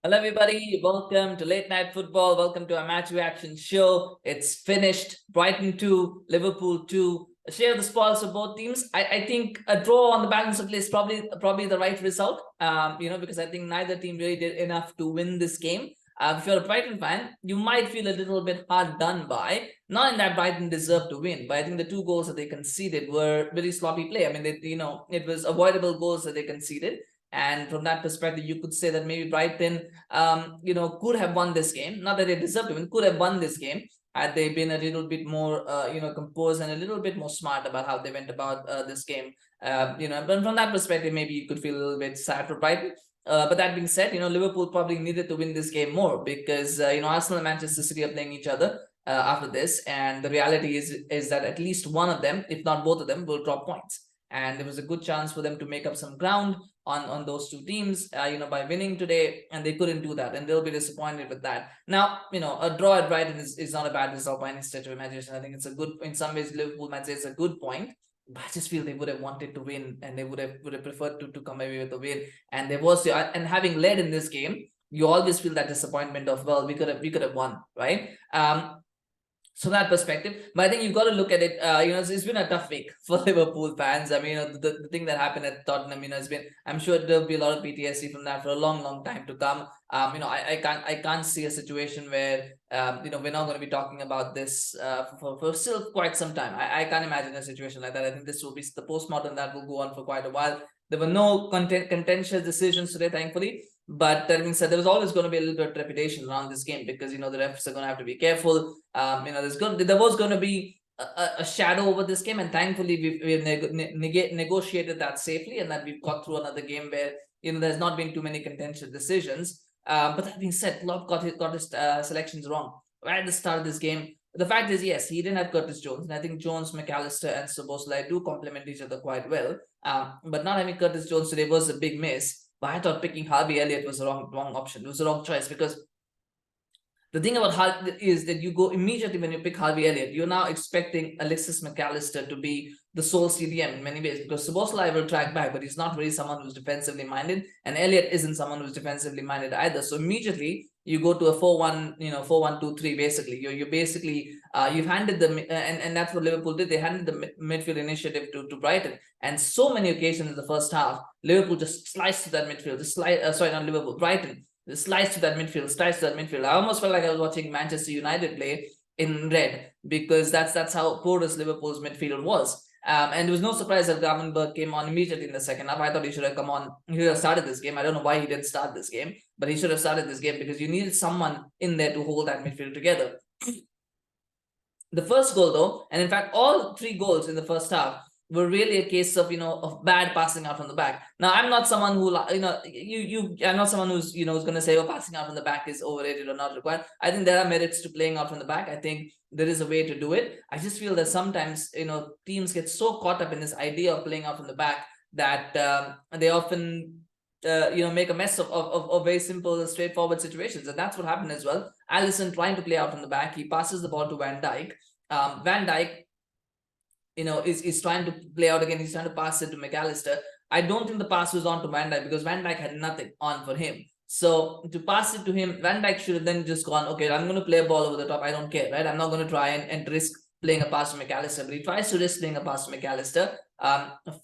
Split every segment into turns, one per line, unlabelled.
Hello, everybody. Welcome to Late Night Football. Welcome to our match reaction show. It's finished. Brighton 2, Liverpool 2. A share of the spoils for both teams. I think a draw on the balance of play is probably the right result. Because I think neither team really did enough to win this game. If you're a Brighton fan, you might feel a little bit hard done by. Not in that Brighton deserved to win, but I think the two goals that they conceded were very sloppy play. I mean, it was avoidable goals that they conceded. And from that perspective, you could say that maybe Brighton, could have won this game. Not that they deserved to win, could have won this game had they been a little bit more, composed and a little bit more smart about how they went about this game. But from that perspective, maybe you could feel a little bit sad for Brighton. But that being said, Liverpool probably needed to win this game more because, Arsenal and Manchester City are playing each other after this. And the reality is that at least one of them, if not both of them, will drop points. And there was a good chance for them to make up some ground on those two teams, by winning today, and they couldn't do that, and they'll be disappointed with that. Now, a draw at Brighton is not a bad result by any stretch of imagination. I think it's a good, in some ways, Liverpool might say it's a good point, but I just feel they would have wanted to win, and they would have preferred to come away with a win. And there was, and having led in this game, you always feel that disappointment of, well, we could have won, right? So that perspective, but I think you've got to look at it. It's been a tough week for Liverpool fans. I mean, the thing that happened at Tottenham, has been. I'm sure there'll be a lot of PTSD from that for a long, long time to come. I can't see a situation where we're not going to be talking about this for still quite some time. I can't imagine a situation like that. I think this will be the postmortem that will go on for quite a while. There were no contentious decisions today, thankfully. But that being said, there was always going to be a little bit of trepidation around this game because the refs are going to have to be careful. There was going to be a shadow over this game, and thankfully we've negotiated that safely, and that we've got through another game where there's not been too many contentious decisions. But that being said, Klopp got his selections wrong right at the start of this game. The fact is, yes, he didn't have Curtis Jones, and I think Jones, McAllister, and Szoboszlai do complement each other quite well. But not having Curtis Jones today was a big miss. But I thought picking Harvey Elliott was the wrong option. It was the wrong choice because the thing about Harvey is that you go immediately when you pick Harvey Elliott, you're now expecting Alexis McAllister to be the sole CDM in many ways because Szoboszlai will track back, but he's not really someone who's defensively minded, and Elliott isn't someone who's defensively minded either. So immediately you go to a 4-1, 4-1-2-3 basically. You're basically you've handed them, and that's what Liverpool did. They handed the midfield initiative to Brighton, and so many occasions in the first half, Liverpool just sliced to that midfield. Brighton. The slice to that midfield, I almost felt like I was watching Manchester United play in red because that's how porous Liverpool's midfield was. And it was no surprise that Gravenberch came on immediately in the second half. I thought he should have come on. He should have started this game. I don't know why he didn't start this game, but he should have started this game because you needed someone in there to hold that midfield together. The first goal, though, and in fact, all three goals in the first half were really a case of of bad passing out from the back. Now, I'm not someone who I'm not someone who's who's going to say, oh, passing out from the back is overrated or not required. I think there are merits to playing out from the back. I think there is a way to do it. I just feel that sometimes teams get so caught up in this idea of playing out from the back that they often make a mess of very simple, straightforward situations, and that's what happened as well. Alisson trying to play out from the back, he passes the ball to Van Dijk. Van Dijk is trying to play out again. He's trying to pass it to McAllister. I don't think the pass was on to Van Dijk because Van Dijk had nothing on for him. So to pass it to him, Van Dijk should have then just gone, okay, I'm going to play a ball over the top. I don't care, right? I'm not going to try and risk playing a pass to McAllister. But he tries to risk playing a pass to McAllister.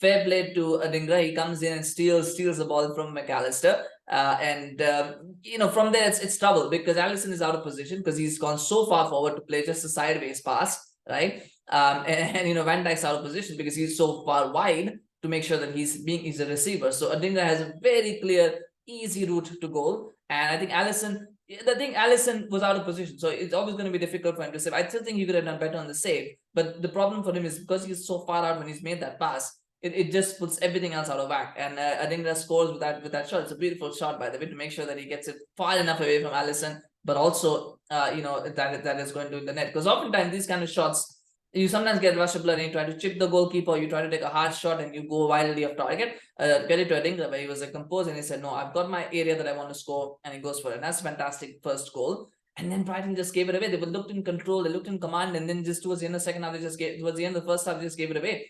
Fair play to Adingra. He comes in and steals the ball from McAllister. From there, it's trouble because Alisson is out of position because he's gone so far forward to play just a sideways pass, right? Van Dijk's out of position because he's so far wide to make sure that he's a receiver. So Adingra has a very clear, easy route to goal. And I think Alisson was out of position. So it's always going to be difficult for him to save. I still think he could have done better on the save. But the problem for him is because he's so far out when he's made that pass, it just puts everything else out of whack. And Adingra scores with that shot. It's a beautiful shot, by the way, to make sure that he gets it far enough away from Alisson, but also, that is going to in the net. Because oftentimes these kind of shots, you sometimes get rushable and you try to chip the goalkeeper, you try to take a hard shot and you go wildly off target. Credit to Adingra, where he was composed and he said, no, I've got my area that I want to score, and he goes for it. And that's a fantastic first goal. And then Brighton just gave it away. They were looked in control, they looked in command, and then just towards the end of the second half, towards the end of the first half, they just gave it away.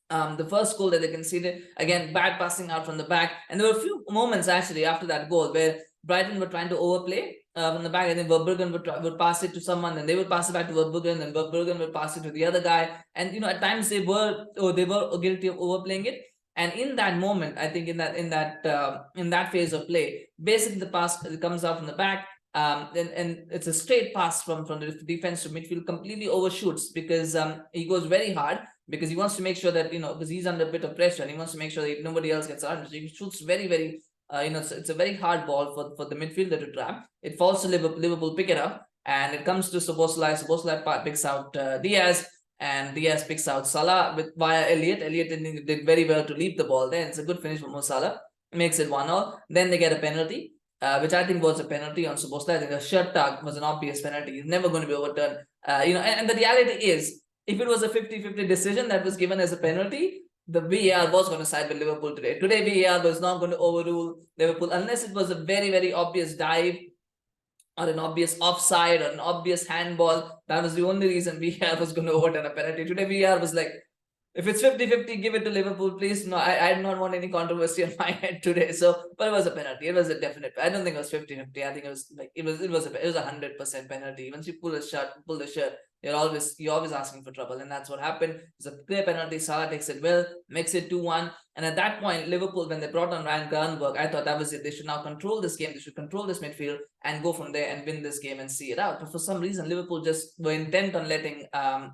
The first goal that they conceded, again, bad passing out from the back. And there were a few moments actually after that goal where Brighton were trying to overplay from the back, and then Verbruggen would pass it to someone, and they would pass it back to Verbruggen, and Verbruggen would pass it to the other guy. And at times they were guilty of overplaying it. And in that moment, I think in that phase of play, basically the pass comes out from the back, and it's a straight pass from the defense to midfield, completely overshoots because he goes very hard because he wants to make sure that because he's under a bit of pressure and he wants to make sure that nobody else gets around. So he shoots very, very. It's a very hard ball for the midfielder to trap. It falls to Liverpool pick it up, and it comes to Szoboszlai. Szoboszlai picks out Diaz. And Diaz picks out Salah via Elliott. Elliott did very well to leave the ball there. It's a good finish for Mo Salah. Makes it 1-1. Then they get a penalty, which I think was a penalty on Szoboszlai. I think the shirt tug was an obvious penalty. It's never going to be overturned. And the reality is, if it was a 50-50 decision that was given as a penalty, the VAR was going to side with Liverpool today. Today, VAR was not going to overrule Liverpool unless it was a very, very obvious dive or an obvious offside or an obvious handball. That was the only reason VAR was going to overturn a penalty. Today, VAR was like, if it's 50-50, give it to Liverpool, please. No, I do not want any controversy on my head today. So, but it was a penalty. It was a definite. I don't think it was 50-50. I think it was like it was a 100% penalty. Once you pull the shirt, you're always asking for trouble, and that's what happened. It's a clear penalty. Salah takes it well, makes it 2-1. And at that point, Liverpool, when they brought on Ryan Gravenberch, I thought that was it. They should now control this game. They should control this midfield and go from there and win this game and see it out. But for some reason, Liverpool just were intent on letting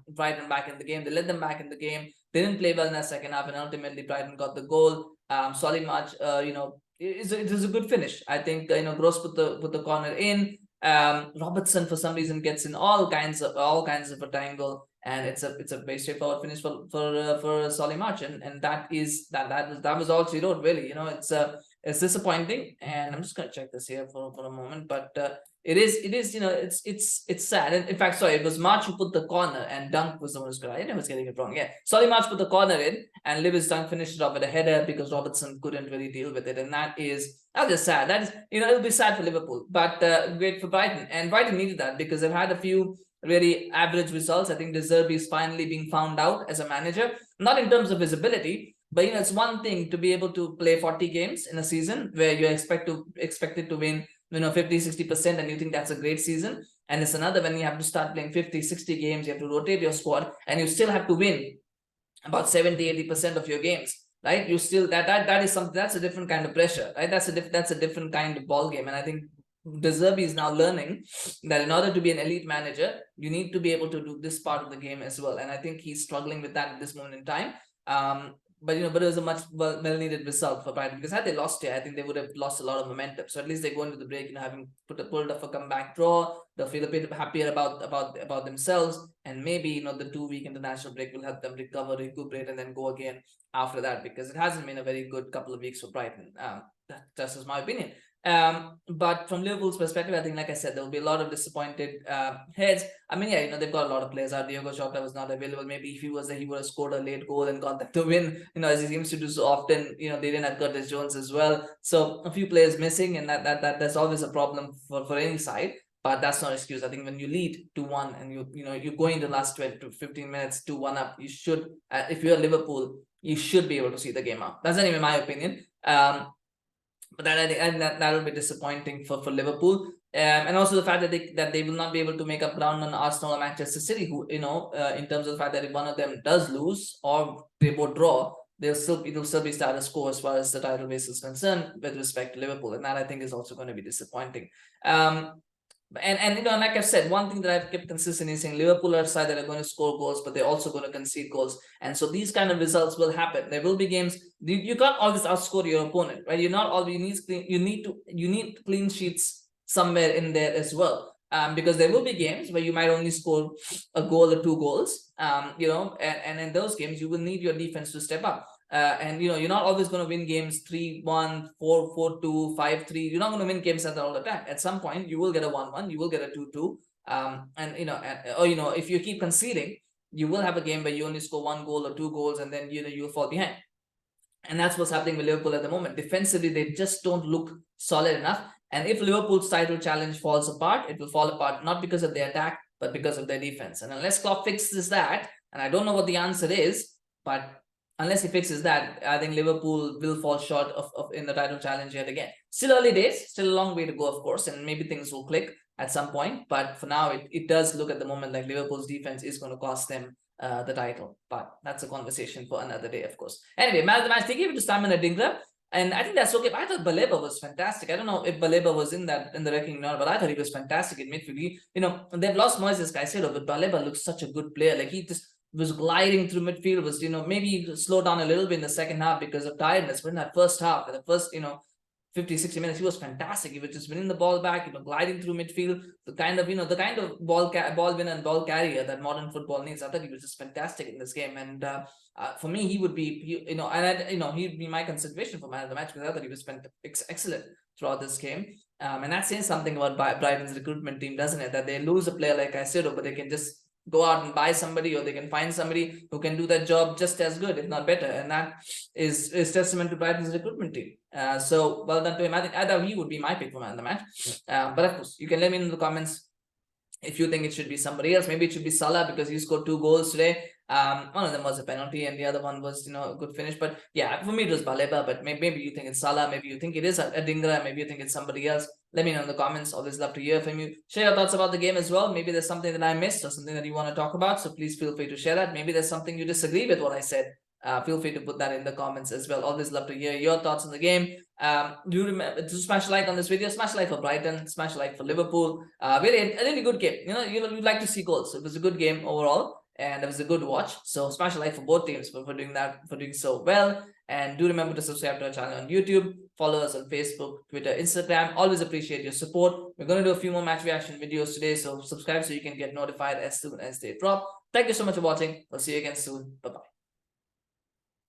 Brighton back in the game. They let them back in the game. They didn't play well in that second half, and ultimately Brighton got the goal. Solid match. It was a good finish. I think Gross put the corner in. Robertson for some reason gets in all kinds of a triangle, and it's a very straightforward finish for a solid match, and that was all she wrote, really. It's disappointing, and I'm just gonna check this here for a moment, but it is it's sad. And in fact, sorry, it was March who put the corner, and Dunk was the one who scored. I was getting it wrong. Yeah, Solly March put the corner in, and Lewis Dunk finished it off with a header because Robertson couldn't really deal with it, and that's just sad. That is, it'll be sad for Liverpool, but great for Brighton, and Brighton needed that because they've had a few really average results. I think Zerbi is finally being found out as a manager, not in terms of his ability, but it's one thing to be able to play 40 games in a season where you're expected to win 50-60%, and you think that's a great season. And it's another when you have to start playing 50-60 games, you have to rotate your squad, and you still have to win about 70-80% of your games, right? You still that is something, that's a different kind of pressure, right? That's a different kind of ball game. And I think De Zerbi is now learning that in order to be an elite manager, you need to be able to do this part of the game as well. And I think he's struggling with that at this moment in time. But it was a much well-needed result for Brighton, because had they lost here, I think they would have lost a lot of momentum. So at least they go into the break, having pulled off a comeback draw, they'll feel a bit happier about themselves, and maybe the 2-week international break will help them recuperate, and then go again after that, because it hasn't been a very good couple of weeks for Brighton. That's just my opinion. But from Liverpool's perspective, I think, like I said, there will be a lot of disappointed heads. I mean, yeah, they've got a lot of players out. Diego Jota was not available. Maybe if he was there, he would have scored a late goal and got them to win, as he seems to do so often. They didn't have Curtis Jones as well. So a few players missing, and that's always a problem for any side. But that's not an excuse. I think when you lead 2-1 and you go in the last 12 to 15 minutes 2-1 up, you should, if you're Liverpool, you should be able to see the game out. That's anyway my opinion. But that will be disappointing for Liverpool, and also the fact that they will not be able to make up ground on Arsenal or Manchester City, who in terms of the fact that if one of them does lose or they both draw, it'll still be status quo as far as the title race is concerned with respect to Liverpool, and that I think is also going to be disappointing. And like I've said, one thing that I've kept consistent is saying Liverpool are a side that are going to score goals, but they're also going to concede goals. And so these kind of results will happen. There will be games you can't always outscore your opponent, right? You're not always you need clean sheets somewhere in there as well. Because there will be games where you might only score a goal or 2 goals. And in those games you will need your defense to step up. And you're not always going to win games 3-1, 4-4-2, 5-3. You're not going to win games at all the time. At some point, you will get a 1-1, you will get a 2-2. If you keep conceding, you will have a game where you only score 1 goal or 2 goals, and then you'll fall behind. And that's what's happening with Liverpool at the moment. Defensively, they just don't look solid enough. And if Liverpool's title challenge falls apart, it will fall apart not because of their attack, but because of their defense. And unless Klopp fixes that, and I don't know what the answer is, but unless he fixes that, I think Liverpool will fall short of in the title challenge yet again. Still early days, still a long way to go, of course, and maybe things will click at some point. But for now, it does look at the moment like Liverpool's defense is going to cost them the title. But that's a conversation for another day, of course. Anyway, man of the match, they gave it to Simon Adingra. And I think that's okay. I thought Baleba was fantastic. I don't know if Baleba was in the ranking or not, but I thought he was fantastic in midfield. They've lost Moises Caicedo, but Baleba looks such a good player. Like, he just was gliding through midfield, was, maybe slowed down a little bit in the second half because of tiredness. But in that first half, in the first, 50, 60 minutes, he was fantastic. He was just winning the ball back, gliding through midfield, the kind of ball winner and ball carrier that modern football needs. I thought he was just fantastic in this game. And for me, he would be, he'd be my consideration for man of the match, because I thought he was excellent throughout this game. And that says something about Brighton's recruitment team, doesn't it? That they lose a player like Caicedo, but they can just go out and buy somebody, or they can find somebody who can do that job just as good, if not better. And that is testament to Brighton's recruitment team. So well done to him. I thought he would be my pick for man of the match. But of course, you can let me know in the comments if you think it should be somebody else. Maybe it should be Salah, because he scored 2 goals today. One of them was a penalty and the other one was, a good finish. But yeah, for me it was Baleba, but maybe you think it's Salah, maybe you think it is Adingra, maybe you think it's somebody else. Let me know in the comments. Always love to hear from you. Share your thoughts about the game as well. Maybe there's something that I missed or something that you want to talk about. So please feel free to share that. Maybe there's something you disagree with what I said. Feel free to put that in the comments as well. Always love to hear your thoughts on the game. Do remember to smash a like on this video. Smash a like for Brighton. Smash a like for Liverpool. Really, a really good game. You'd like to see goals. So it was a good game overall, and it was a good watch. So smash a like for both teams for doing that, for doing so well. And do remember to subscribe to our channel on YouTube. Follow us on Facebook, Twitter, Instagram. Always appreciate your support. We're going to do a few more match reaction videos today, so subscribe so you can get notified as soon as they drop. Thank you so much for watching. We'll see you again soon. Bye-bye.